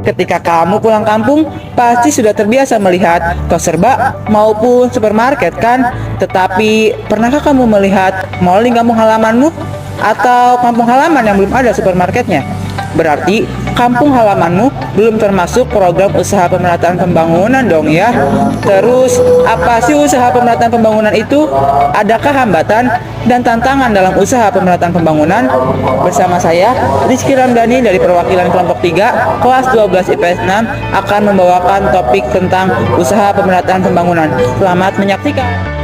Ketika kamu pulang kampung, pasti sudah terbiasa melihat tos serba maupun supermarket kan? Tetapi, pernahkah kamu melihat mall di kampung halamanmu? Atau kampung halaman yang belum ada supermarketnya? Berarti kampung halamanmu belum termasuk program usaha pemerataan pembangunan dong ya. Terus, apa sih usaha pemerataan pembangunan itu? Adakah hambatan dan tantangan dalam usaha pemerataan pembangunan? Bersama saya, Rizky Ramdhani dari perwakilan kelompok 3, kelas 12 IPS 6 akan membawakan topik tentang usaha pemerataan pembangunan. Selamat menyaksikan.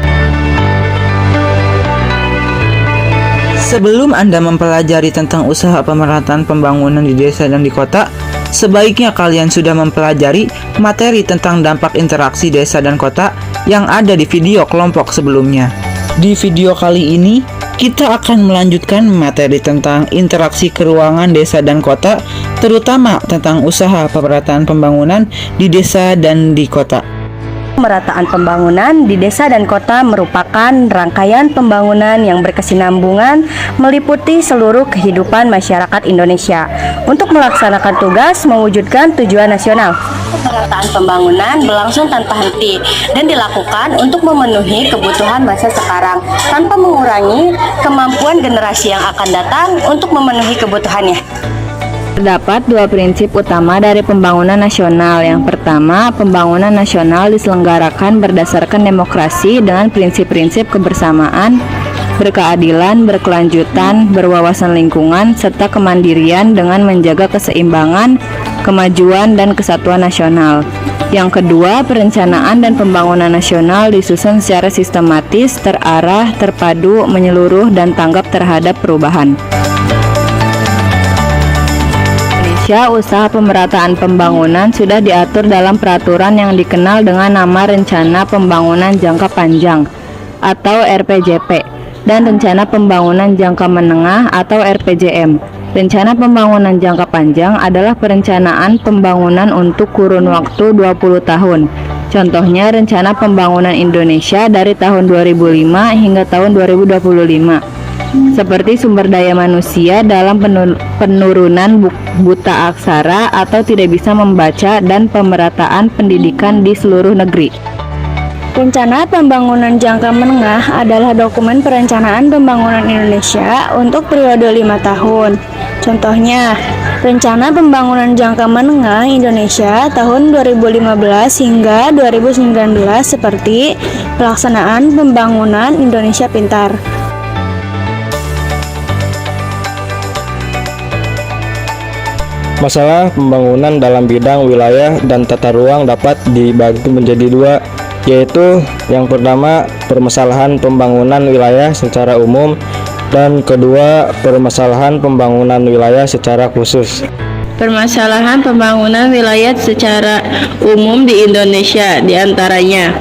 Sebelum Anda mempelajari tentang usaha pemerataan pembangunan di desa dan di kota, sebaiknya kalian sudah mempelajari materi tentang dampak interaksi desa dan kota yang ada di video kelompok sebelumnya. Di video kali ini, kita akan melanjutkan materi tentang interaksi keuangan desa dan kota, terutama tentang usaha pemerataan pembangunan di desa dan di kota. Pemerataan pembangunan di desa dan kota merupakan rangkaian pembangunan yang berkesinambungan meliputi seluruh kehidupan masyarakat Indonesia untuk melaksanakan tugas mewujudkan tujuan nasional. Pemerataan pembangunan berlangsung tanpa henti dan dilakukan untuk memenuhi kebutuhan masa sekarang tanpa mengurangi kemampuan generasi yang akan datang untuk memenuhi kebutuhannya. Terdapat dua prinsip utama dari pembangunan nasional. Yang pertama, pembangunan nasional diselenggarakan berdasarkan demokrasi dengan prinsip-prinsip kebersamaan, berkeadilan, berkelanjutan, berwawasan lingkungan, serta kemandirian dengan menjaga keseimbangan, kemajuan, dan kesatuan nasional. Yang kedua, perencanaan dan pembangunan nasional disusun secara sistematis, terarah, terpadu, menyeluruh, dan tanggap terhadap perubahan. Usaha pemerataan pembangunan sudah diatur dalam peraturan yang dikenal dengan nama Rencana Pembangunan Jangka Panjang atau RPJP dan Rencana Pembangunan Jangka Menengah atau RPJM. Rencana Pembangunan Jangka Panjang adalah perencanaan pembangunan untuk kurun waktu 20 tahun. Contohnya Rencana Pembangunan Indonesia dari tahun 2005 hingga tahun 2025. Seperti sumber daya manusia dalam penurunan buta aksara atau tidak bisa membaca dan pemerataan pendidikan di seluruh negeri. Rencana Pembangunan Jangka Menengah adalah dokumen perencanaan pembangunan Indonesia untuk periode 5 tahun. Contohnya, Rencana Pembangunan Jangka Menengah Indonesia tahun 2015 hingga 2019 seperti pelaksanaan pembangunan Indonesia Pintar. Masalah pembangunan dalam bidang wilayah dan tata ruang dapat dibagi menjadi dua, yaitu yang pertama permasalahan pembangunan wilayah secara umum dan kedua permasalahan pembangunan wilayah secara khusus. Permasalahan pembangunan wilayah secara umum di Indonesia diantaranya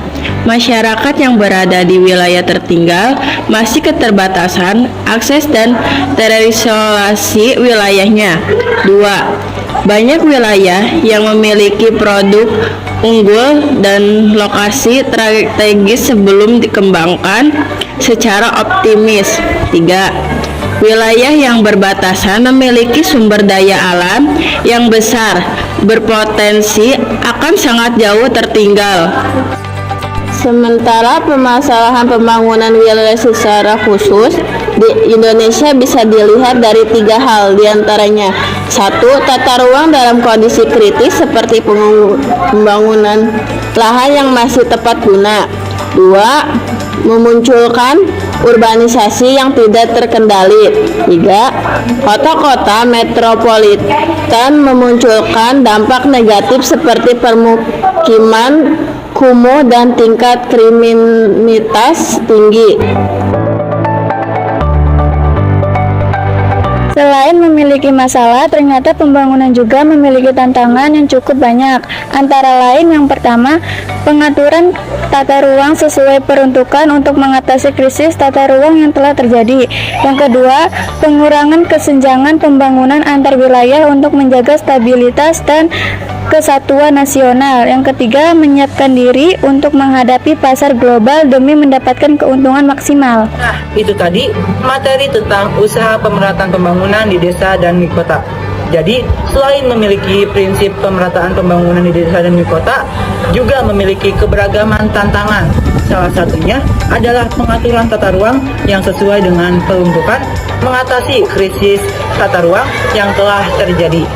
masyarakat yang berada di wilayah tertinggal masih keterbatasan akses dan terisolasi wilayahnya. 2. Banyak wilayah yang memiliki produk unggul dan lokasi strategis sebelum dikembangkan secara optimis. 3. Wilayah yang berbatasan memiliki sumber daya alam yang besar, berpotensi akan sangat jauh tertinggal. Sementara permasalahan pembangunan wilayah secara khusus di Indonesia bisa dilihat dari 3 hal diantaranya. 1. Tata ruang dalam kondisi kritis seperti pembangunan lahan yang masih tepat guna. 2. Memunculkan urbanisasi yang tidak terkendali. 3. Kota-kota metropolitan memunculkan dampak negatif seperti permukiman kumuh dan tingkat kriminalitas tinggi. Selain memiliki masalah, ternyata pembangunan juga memiliki tantangan yang cukup banyak. Antara lain yang pertama, pengaturan tata ruang sesuai peruntukan untuk mengatasi krisis tata ruang yang telah terjadi. Yang kedua, pengurangan kesenjangan pembangunan antar wilayah untuk menjaga stabilitas dan kesatuan nasional. Yang ketiga, menyiapkan diri untuk menghadapi pasar global demi mendapatkan keuntungan maksimal. Nah, itu tadi materi tentang usaha pemerataan pembangunan di desa dan di kota. Jadi, selain memiliki prinsip pemerataan pembangunan di desa dan di kota, juga memiliki keberagaman tantangan. Salah satunya adalah pengaturan tata ruang yang sesuai dengan peruntukan, mengatasi krisis tata ruang yang telah terjadi.